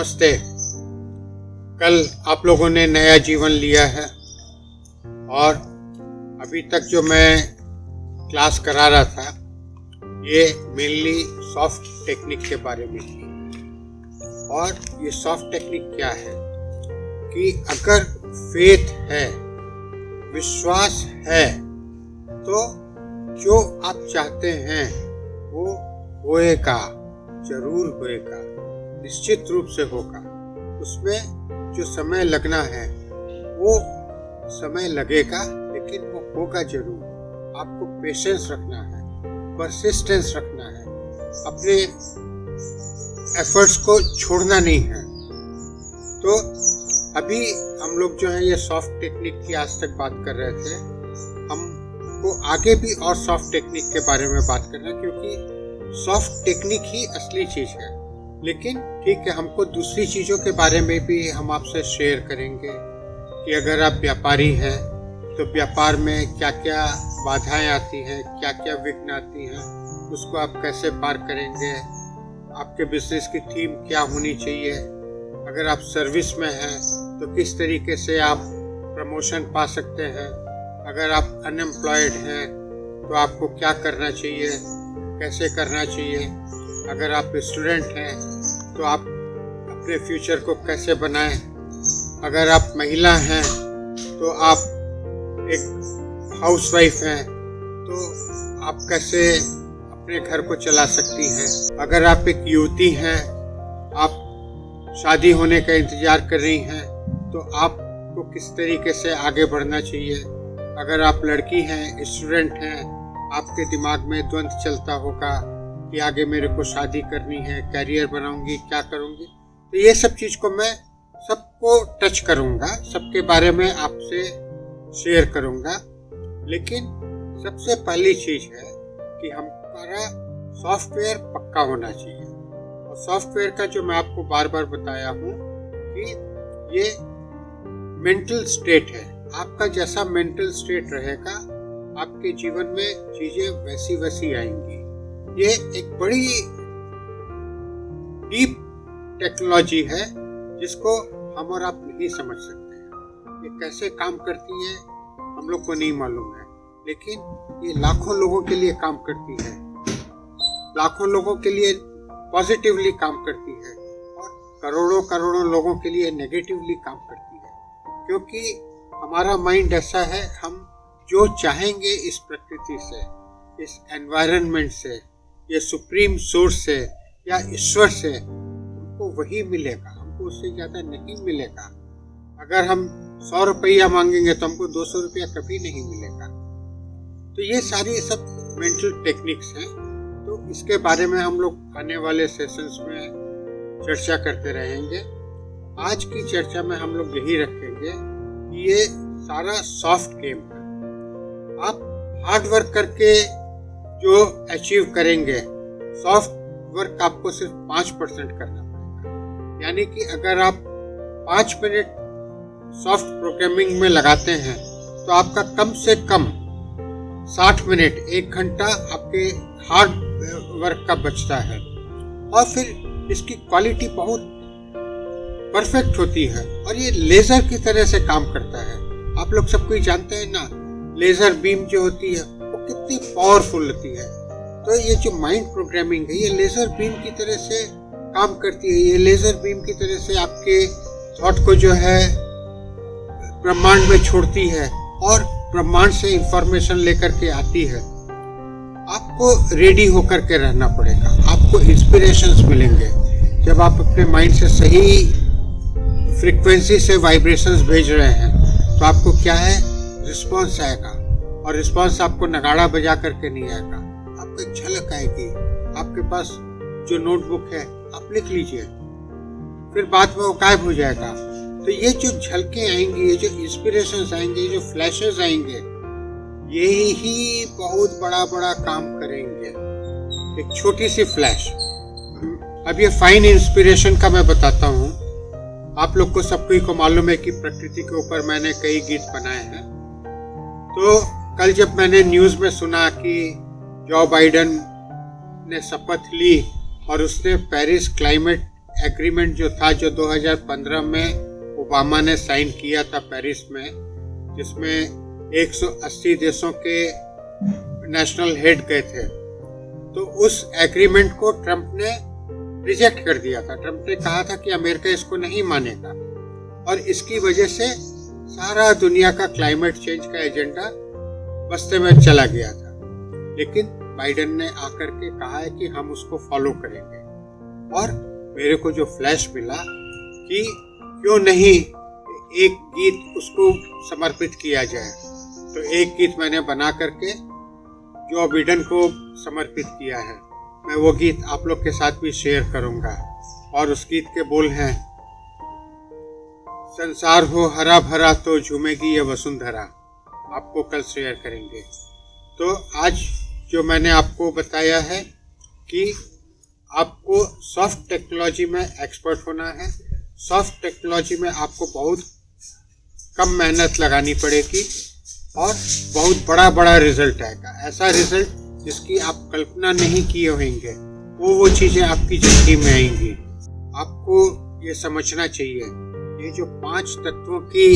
नमस्ते। कल आप लोगों ने नया जीवन लिया है और अभी तक जो मैं क्लास करा रहा था ये मेनली सॉफ्ट टेक्निक के बारे में थी। और ये सॉफ्ट टेक्निक क्या है कि अगर फेथ है, विश्वास है, तो जो आप चाहते हैं वो होएगा, जरूर होएगा, निश्चित रूप से होगा। उसमें जो समय लगना है वो समय लगेगा, लेकिन वो होगा जरूर। आपको पेशेंस रखना है, परसिस्टेंस रखना है, अपने एफर्ट्स को छोड़ना नहीं है। तो अभी हम लोग जो है ये सॉफ्ट टेक्निक की आज तक बात कर रहे थे। हमको आगे भी और सॉफ्ट टेक्निक के बारे में बात करना है, क्योंकि सॉफ्ट टेक्निक ही असली चीज है। लेकिन ठीक है, हमको दूसरी चीज़ों के बारे में भी हम आपसे शेयर करेंगे कि अगर आप व्यापारी हैं तो व्यापार में क्या क्या बाधाएं आती हैं, क्या क्या विघ्न आती हैं, उसको आप कैसे पार करेंगे। आपके बिजनेस की थीम क्या होनी चाहिए। अगर आप सर्विस में हैं तो किस तरीके से आप प्रमोशन पा सकते हैं। अगर आप अनएम्प्लॉयड हैं तो आपको क्या करना चाहिए, कैसे करना चाहिए। अगर आप स्टूडेंट हैं तो आप अपने फ्यूचर को कैसे बनाएं। अगर आप महिला हैं तो आप एक हाउसवाइफ हैं तो आप कैसे अपने घर को चला सकती हैं। अगर आप एक युवती हैं, आप शादी होने का इंतज़ार कर रही हैं, तो आपको किस तरीके से आगे बढ़ना चाहिए। अगर आप लड़की हैं, स्टूडेंट हैं, आपके दिमाग में द्वंद्व चलता होगा कि आगे मेरे को शादी करनी है, कैरियर बनाऊंगी, क्या करूंगी। तो ये सब चीज़ को मैं सबको टच करूंगा, सबके बारे में आपसे शेयर करूंगा। लेकिन सबसे पहली चीज़ है कि हमारा सॉफ्टवेयर पक्का होना चाहिए। और सॉफ्टवेयर का जो मैं आपको बार बार बताया हूँ कि ये मेंटल स्टेट है। आपका जैसा मेंटल स्टेट रहेगा, आपके जीवन में चीज़ें वैसी वैसी आएंगी। ये एक बड़ी डीप टेक्नोलॉजी है जिसको हम और आप नहीं समझ सकते हैं। ये कैसे काम करती है हम लोग को नहीं मालूम है, लेकिन ये लाखों लोगों के लिए काम करती है, लाखों लोगों के लिए पॉजिटिवली काम करती है और करोड़ों करोड़ों लोगों के लिए नेगेटिवली काम करती है। क्योंकि हमारा माइंड ऐसा है, हम जो चाहेंगे इस प्रकृति से, इस एनवायरनमेंट से, ये सुप्रीम सोर्स से या ईश्वर से, हमको वही मिलेगा, हमको उससे ज़्यादा नहीं मिलेगा। अगर हम 100 रुपया मांगेंगे तो हमको 200 रुपया कभी नहीं मिलेगा। तो ये सारी सब मेंटल टेक्निक्स हैं। तो इसके बारे में हम लोग आने वाले सेशंस में चर्चा करते रहेंगे। आज की चर्चा में हम लोग यही रखेंगे कि ये सारा सॉफ्ट गेम है। आप हार्ड वर्क करके जो अचीव करेंगे, सॉफ्ट वर्क आपको सिर्फ 5% करना पड़ेगा। यानी कि अगर आप 5 मिनट सॉफ्ट प्रोग्रामिंग में लगाते हैं तो आपका कम से कम 60 मिनट, 1 घंटा आपके हार्ड वर्क का बचता है। और फिर इसकी क्वालिटी बहुत परफेक्ट होती है और ये लेज़र की तरह से काम करता है। आप लोग सब कोई जानते हैं ना, लेज़र बीम जो होती है वो कितनी पावरफुल होती है। तो ये जो माइंड प्रोग्रामिंग है, ये लेज़र बीम की तरह से काम करती है। ये लेज़र बीम की तरह से आपके थॉट को जो है ब्रह्मांड में छोड़ती है और ब्रह्मांड से इंफॉर्मेशन लेकर के आती है। आपको रेडी होकर के रहना पड़ेगा। आपको इंस्पिरेशंस मिलेंगे जब आप अपने माइंड से सही फ्रीक्वेंसी से वाइब्रेशंस भेज रहे हैं, तो आपको क्या है, रिस्पॉन्स आएगा। और रिस्पॉन्स आपको नगाड़ा बजा करके नहीं आएगा, आपको एक झलक आएगी। आपके पास जो नोटबुक है आप लिख लीजिए, फिर बाद में वो गायब हो जाएगा। तो ये जो झलकें आएंगी, ये जो इंस्पिरेशंस आएंगे, ये जो फ्लैशेस आएंगे, यही ही बहुत बड़ा बड़ा काम करेंगे। एक छोटी सी फ्लैश। अब ये फाइन इंस्पिरेशन का मैं बताता हूँ। आप लोग को सबको को मालूम है कि प्रकृति के ऊपर मैंने कई गीत बनाए हैं। तो कल जब मैंने न्यूज़ में सुना कि जो बाइडेन ने शपथ ली और उसने पेरिस क्लाइमेट एग्रीमेंट जो था, जो 2015 में ओबामा ने साइन किया था पेरिस में, जिसमें 180 देशों के नेशनल हेड गए थे, तो उस एग्रीमेंट को ट्रंप ने रिजेक्ट कर दिया था। ट्रंप ने कहा था कि अमेरिका इसको नहीं मानेगा, और इसकी वजह से सारा दुनिया का क्लाइमेट चेंज का एजेंडा बस्ते में चला गया था। लेकिन बाइडेन ने आकर के कहा है कि हम उसको फॉलो करेंगे, और मेरे को जो फ्लैश मिला कि क्यों नहीं एक गीत उसको समर्पित किया जाए, तो एक गीत मैंने बना करके जो बाइडेन को समर्पित किया है, मैं वो गीत आप लोग के साथ भी शेयर करूंगा। और उस गीत के बोल हैं, संसार हो हरा भरा तो झूमेगी ये वसुंधरा। आपको कल शेयर करेंगे। तो आज जो मैंने आपको बताया है कि आपको सॉफ्ट टेक्नोलॉजी में एक्सपर्ट होना है। सॉफ्ट टेक्नोलॉजी में आपको बहुत कम मेहनत लगानी पड़ेगी और बहुत बड़ा बड़ा रिजल्ट आएगा। ऐसा रिजल्ट जिसकी आप कल्पना नहीं किए होंगे, वो चीज़ें आपकी जिंदगी में आएंगी। आपको ये समझना चाहिए, ये जो 5 तत्वों की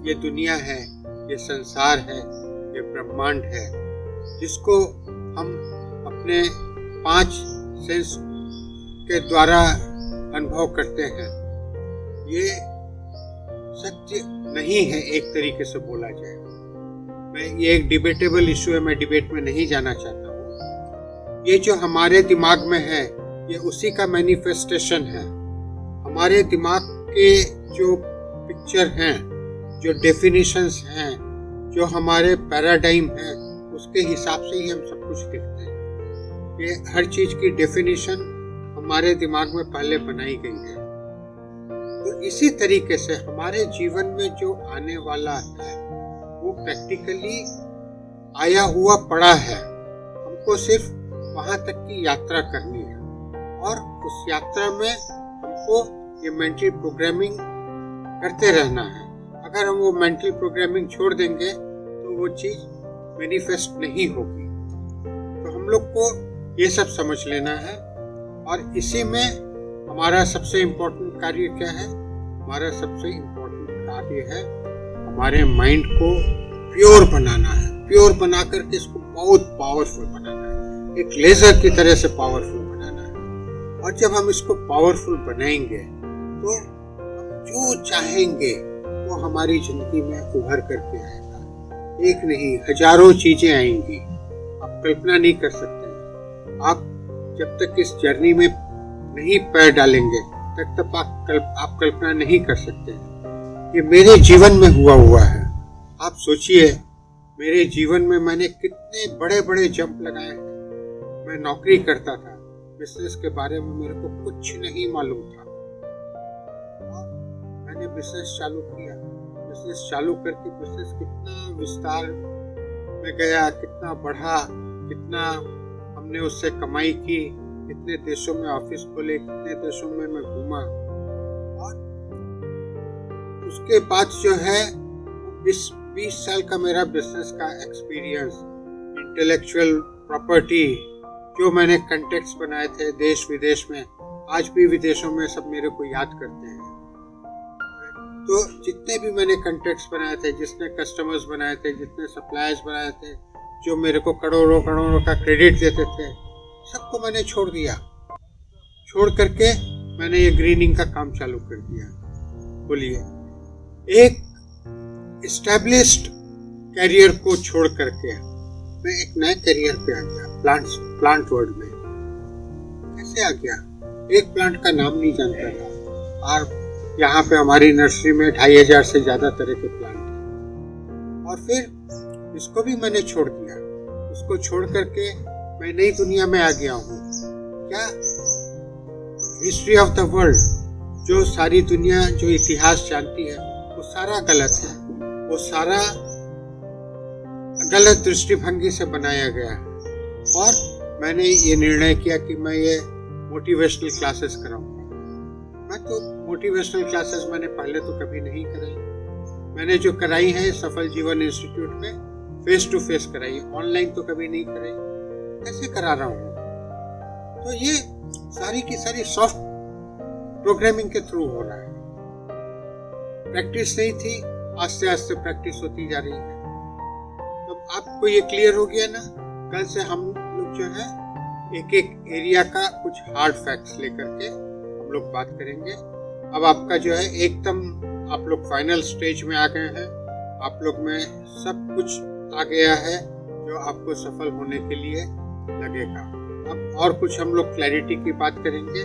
ये दुनिया है, ये संसार है, ये ब्रह्मांड है, जिसको हम अपने 5 सेंस के द्वारा अनुभव करते हैं, ये सत्य नहीं है एक तरीके से बोला जाए। ये एक डिबेटेबल इशू है, मैं डिबेट में नहीं जाना चाहता हूँ। ये जो हमारे दिमाग में है, ये उसी का मैनिफेस्टेशन है। हमारे दिमाग के जो पिक्चर हैं, जो डेफिनेशंस हैं, जो हमारे पैराडाइम हैं, उसके हिसाब से ही हम सब कुछ देखते हैं। ये हर चीज़ की डेफिनेशन हमारे दिमाग में पहले बनाई गई है। तो इसी तरीके से हमारे जीवन में जो आने वाला है वो प्रैक्टिकली आया हुआ पड़ा है। हमको सिर्फ वहाँ तक की यात्रा करनी है, और उस यात्रा में हमको ये मेंटल प्रोग्रामिंग करते रहना है। अगर हम वो मेंटल प्रोग्रामिंग छोड़ देंगे तो वो चीज़ मैनिफेस्ट नहीं होगी। तो हम लोग को ये सब समझ लेना है, और इसी में हमारा सबसे इम्पोर्टेंट कार्य क्या है? हमारा सबसे इम्पोर्टेंट कार्य है हमारे माइंड को प्योर बनाना है। प्योर बना करके इसको बहुत पावरफुल बनाना है, एक लेजर की तरह से पावरफुल बनाना है। और जब हम इसको पावरफुल बनाएंगे तो जो चाहेंगे वो हमारी जिंदगी में उभर करके आएगा। एक नहीं, हजारों चीजें आएंगी, आप कल्पना नहीं कर सकते। आप जब तक इस जर्नी में नहीं पैर डालेंगे तब तक आप कल्पना नहीं कर सकते हैं। ये मेरे जीवन में हुआ है। आप सोचिए, मेरे जीवन में मैंने कितने बड़े बड़े जंप लगाए हैं। मैं नौकरी करता था, बिजनेस के बारे में मेरे को कुछ नहीं मालूम था, और मैंने बिजनेस चालू किया। बिजनेस चालू करके बिजनेस कितना विस्तार में गया, कितना बढ़ा, कितना हमने उससे कमाई की, कितने देशों में ऑफिस खोले, कितने देशों में मैं घूमा। और उसके बाद जो है 20 साल का मेरा बिजनेस का एक्सपीरियंस, इंटेलेक्चुअल प्रॉपर्टी, जो मैंने कंटेक्ट्स बनाए थे देश विदेश में, आज भी विदेशों में सब मेरे को याद करते हैं। तो जितने भी मैंने कंटेक्ट्स बनाए थे, जितने कस्टमर्स बनाए थे, जितने सप्लायर्स बनाए थे, जो मेरे को करोड़ों करोड़ों का क्रेडिट देते थे, सबको मैंने छोड़ दिया। छोड़ करके मैंने ये ग्रीनिंग का काम चालू कर दिया। बोलिए, एक एस्टैब्लिश्ड कैरियर को छोड़ करके मैं एक नए कैरियर पे आ गया, प्लांट वर्ल्ड में। कैसे आ गया? एक प्लांट का नाम नहीं जानता था, और यहाँ पे हमारी नर्सरी में 2500 से ज़्यादा तरह के प्लांट हैं। और फिर इसको भी मैंने छोड़ दिया। उसको छोड़ करके मैं नई दुनिया में आ गया हूँ। क्या? हिस्ट्री ऑफ द वर्ल्ड, जो सारी दुनिया जो इतिहास जानती है, वो सारा गलत है। वो सारा गलत दृष्टिभंगी से बनाया गया है। और मैंने ये निर्णय किया कि मैं ये मोटिवेशनल क्लासेस कराऊंगा। मैं तो मोटिवेशनल क्लासेस मैंने पहले तो कभी नहीं कराई। मैंने जो कराई है सफल जीवन इंस्टीट्यूट में फेस टू फेस कराई, ऑनलाइन तो कभी नहीं कराई। कैसे करा रहा हूँ? तो ये सारी की सारी सॉफ्ट प्रोग्रामिंग के थ्रू हो रहा है। प्रैक्टिस नहीं थी, आस्ते आस्ते प्रैक्टिस होती जा रही है। तो आपको ये क्लियर हो गया ना। कल से हम लोग जो है एक एक एरिया का कुछ हार्ड फैक्ट्स लेकर के हम लोग बात करेंगे। अब आपका जो है एकदम आप लोग फाइनल स्टेज में आ गए हैं। आप लोग में सब कुछ आ गया है जो आपको सफल होने के लिए लगेगा। अब और कुछ हम लोग क्लैरिटी की बात करेंगे।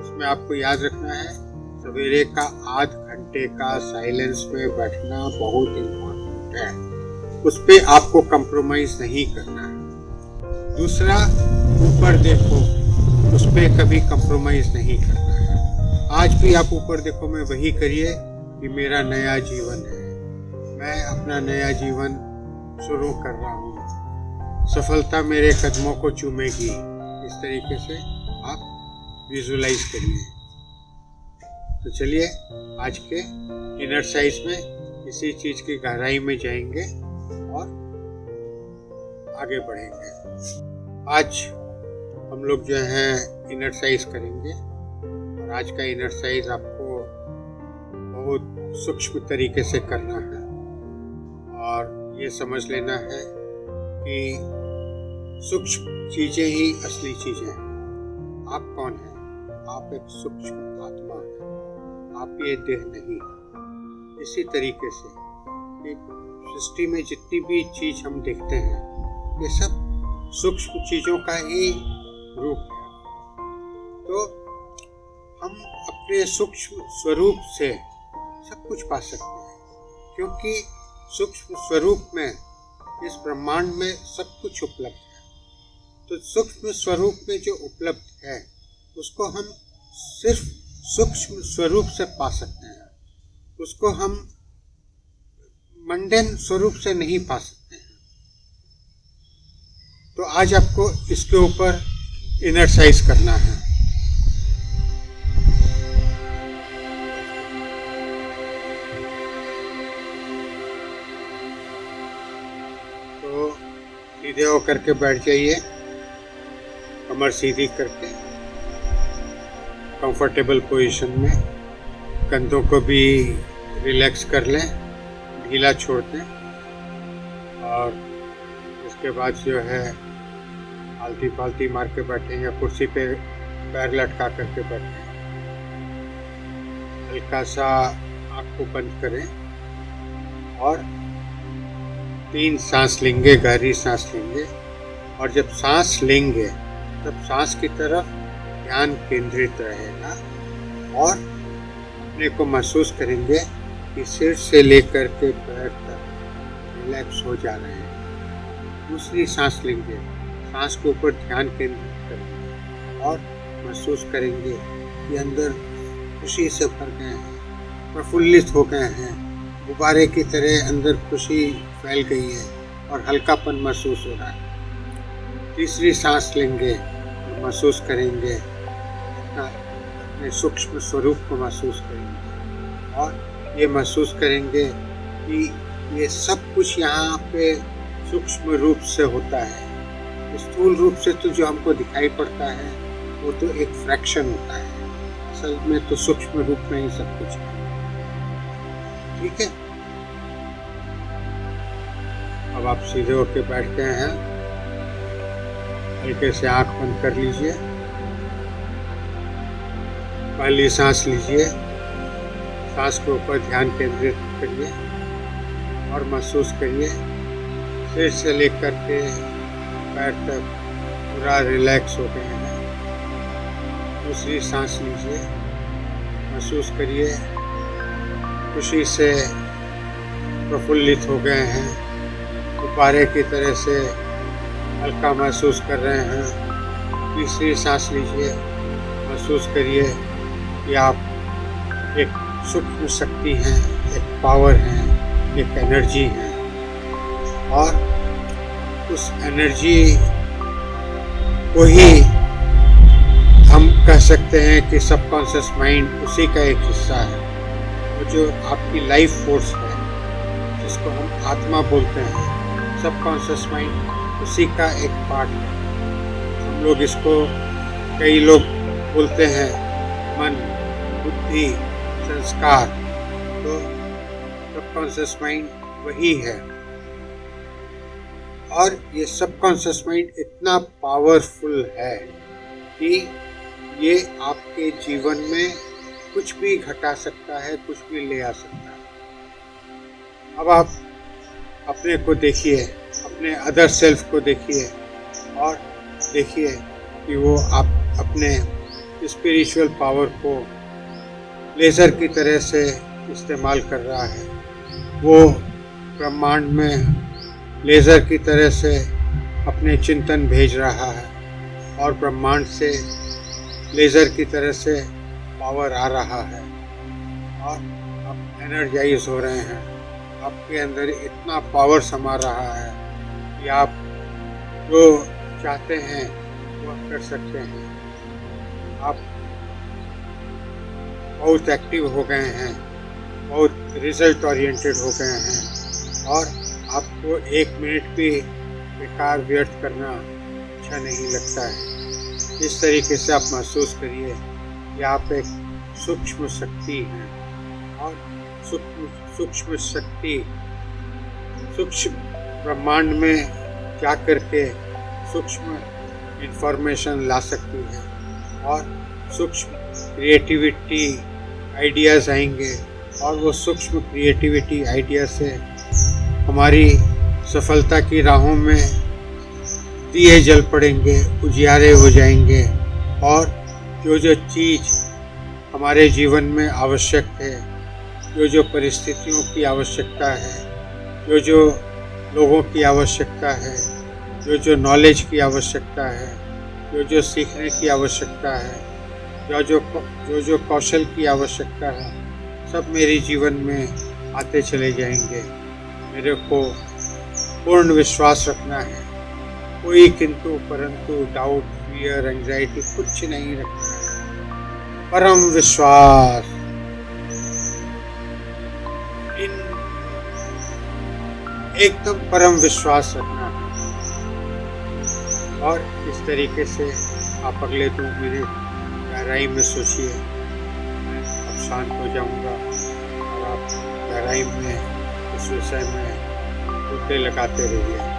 उसमें आपको याद रखना है सवेरे का आध घंटे का साइलेंस में बैठना बहुत इम्पोर्टेंट है। उस पर आपको कंप्रोमाइज नहीं करना है। दूसरा, ऊपर देखो, उस पर कभी कंप्रोमाइज नहीं करना है। आज भी आप ऊपर देखो में वही करिए कि मेरा नया जीवन है, मैं अपना नया जीवन शुरू कर रहा हूँ, सफलता मेरे कदमों को चूमेगी। इस तरीके से आप विजुलाइज करिए। तो चलिए आज के इनर साइज में इसी चीज की गहराई में जाएंगे और आगे बढ़ेंगे। आज हम लोग जो है इनर साइज करेंगे और आज का इनर साइज आपको बहुत सूक्ष्म तरीके से करना है और ये समझ लेना है कि सूक्ष्म चीजें ही असली चीजें हैं। आप कौन हैं? आप एक सूक्ष्म आत्मा हैं, आप ये देह नहीं है। इसी तरीके से सृष्टि में जितनी भी चीज हम देखते हैं ये सब सूक्ष्म चीजों का ही रूप है। तो हम अपने सूक्ष्म स्वरूप से सब कुछ पा सकते हैं, क्योंकि सूक्ष्म स्वरूप में इस ब्रह्मांड में सब कुछ उपलब्ध है। तो सूक्ष्म स्वरूप में जो उपलब्ध है उसको हम सिर्फ सूक्ष्म स्वरूप से पा सकते हैं, उसको हम मंडेन स्वरूप से नहीं पा सकते हैं। तो आज आपको इसके ऊपर इनरसाइज करना है। तो सीधे होकर के बैठ जाइए, कमर सीधी करके कंफर्टेबल पोजीशन में। कंधों को भी रिलैक्स कर लें, ढीला छोड़ दें और उसके बाद जो है आलती पालती मार के बैठें या कुर्सी पे पैर लटका करके बैठें। हल्का सा आँख को बंद करें और 3 सांस लेंगे, गहरी सांस लेंगे। और जब सांस लेंगे तब सांस की तरफ ध्यान केंद्रित रहेगा और अपने को महसूस करेंगे कि सिर से लेकर के पैर तक रिलैक्स हो जा रहे हैं। दूसरी सांस लेंगे, सांस के ऊपर ध्यान केंद्रित करेंगे और महसूस करेंगे कि अंदर खुशी से भर गए हैं, प्रफुल्लित हो गए हैं, गुब्बारे की तरह अंदर खुशी फैल गई है और हल्कापन महसूस हो रहा है। तीसरी सांस लेंगे और महसूस करेंगे, अपने सूक्ष्म स्वरूप को महसूस करेंगे और ये महसूस करेंगे कि ये सब कुछ यहाँ पे सूक्ष्म रूप से होता है। स्थूल रूप से तो जो हमको दिखाई पड़ता है वो तो एक फ्रैक्शन होता है, असल में तो सूक्ष्म रूप में ही सब कुछ है। ठीक है, अब आप सीधे होकर बैठ गए हैं। हल्के से आंख बंद कर लीजिए, पहली सांस लीजिए, सांस के ऊपर ध्यान केंद्रित करिए और महसूस करिए सिर से लेकर के पैर तक पूरा रिलैक्स हो गए हैं। दूसरी सांस लीजिए, महसूस करिए खुशी से प्रफुल्लित हो गए हैं, गुब्बारे की तरह से हल्का महसूस कर रहे हैं। तीसरी सांस लीजिए, महसूस करिए कि आप एक सूक्ष्म शक्ति हैं, एक पावर हैं, एक एनर्जी हैं और उस एनर्जी को ही हम कह सकते हैं कि सबकॉन्शियस माइंड उसी का एक हिस्सा है। वो जो आपकी लाइफ फोर्स है जिसको हम आत्मा बोलते हैं, सबकॉन्शियस माइंड उसी का एक पार्ट है। हम लोग इसको, कई लोग बोलते हैं मन, बुद्धि, संस्कार, तो सबकॉन्शियस माइंड वही है। और ये सबकॉन्शियस माइंड इतना पावरफुल है कि ये आपके जीवन में कुछ भी घटा सकता है, कुछ भी ले आ सकता है। अब आप अपने को देखिए, अपने अदर सेल्फ को देखिए और देखिए कि वो आप अपने स्पिरिचुअल पावर को लेज़र की तरह से इस्तेमाल कर रहा है। वो ब्रह्मांड में लेज़र की तरह से अपने चिंतन भेज रहा है और ब्रह्मांड से लेज़र की तरह से पावर आ रहा है और आप एनर्जाइज हो रहे हैं। आपके अंदर इतना पावर समा रहा है कि आप जो चाहते हैं वो आप कर सकते हैं। आप बहुत एक्टिव हो गए हैं, बहुत रिजल्ट ओरिएंटेड हो गए हैं और आपको एक मिनट भी बेकार व्यर्थ करना अच्छा नहीं लगता है। इस तरीके से आप महसूस करिए कि आप एक सूक्ष्म शक्ति हैं और सूक्ष्म शक्ति सूक्ष्म ब्रह्मांड में जा करके सूक्ष्म इंफॉर्मेशन ला सकती है और सूक्ष्म क्रिएटिविटी आइडियाज़ आएंगे और वो सूक्ष्म क्रिएटिविटी आइडिया से हमारी सफलता की राहों में दिए जल पड़ेंगे, उजियारे हो जाएंगे और जो जो चीज़ हमारे जीवन में आवश्यक है, जो जो परिस्थितियों की आवश्यकता है, जो जो लोगों की आवश्यकता है, जो जो नॉलेज की आवश्यकता है, जो जो सीखने की आवश्यकता है, जो जो कौशल की आवश्यकता है, सब मेरे जीवन में आते चले जाएंगे। मेरे को पूर्ण विश्वास रखना है, कोई किंतु परंतु डाउट, फियर, एंजाइटी कुछ नहीं रखना है। परम विश्वास, एकदम परम विश्वास रखना है। और इस तरीके से आप अगले 2 मिनट गहराई में सोचिए। मैं अब शांत हो जाऊंगा और आप गहराई में इस विषय में मुद्दे लगाते रहिए।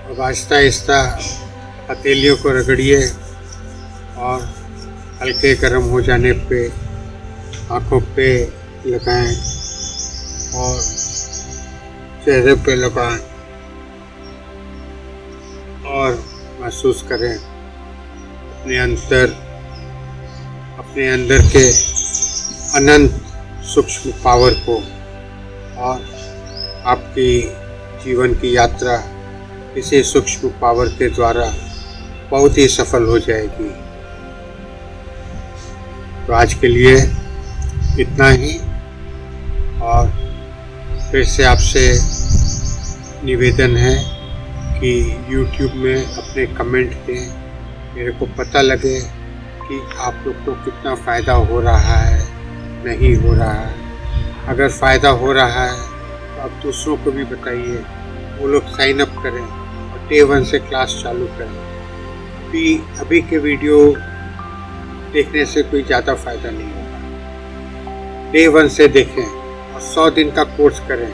अब आहिस्ता आहिस्ता हथेलियों को रगड़िए और हल्के गर्म हो जाने पे आँखों पे लगाएं और चेहरे पे लगाएं और महसूस करें अपने अंदर के अनंत सूक्ष्म पावर को। और आपकी जीवन की यात्रा इसी सूक्ष्म पावर के द्वारा बहुत ही सफल हो जाएगी। तो आज के लिए इतना ही और फिर से आपसे निवेदन है कि YouTube में अपने कमेंट दें, मेरे को पता लगे कि आप लोग को कितना फ़ायदा हो रहा है, नहीं हो रहा है। अगर फ़ायदा हो रहा है तो आप दूसरों को भी बताइए, वो लोग साइन अप करें और डे 1 से क्लास चालू करें। अभी के वीडियो देखने से कोई ज़्यादा फ़ायदा नहीं होगा। डे 1 से देखें और 100 दिन का कोर्स करें,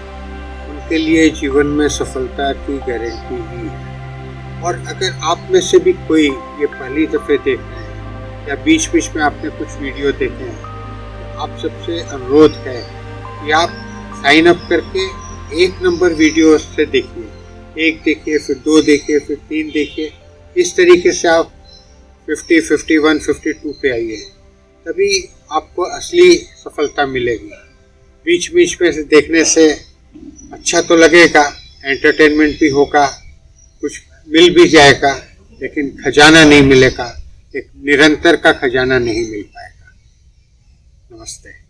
उनके लिए जीवन में सफलता की गारंटी ही है। और अगर आप में से भी कोई ये पहली दफ़े देख रहे हैं या बीच बीच में आपने कुछ वीडियो देखे हैं, तो आप सबसे अनुरोध है कि आप साइन अप करके 1 नंबर वीडियो से देखिए। 1 देखिए, फिर 2 देखिए, फिर 3 देखिए। इस तरीके से आप 50, 51, 52 पे आइए, तभी आपको असली सफलता मिलेगी। बीच बीच में से देखने से अच्छा तो लगेगा, एंटरटेनमेंट भी होगा, कुछ मिल भी जाएगा, लेकिन खजाना नहीं मिलेगा, एक निरंतर का खजाना नहीं मिल पाएगा। नमस्ते।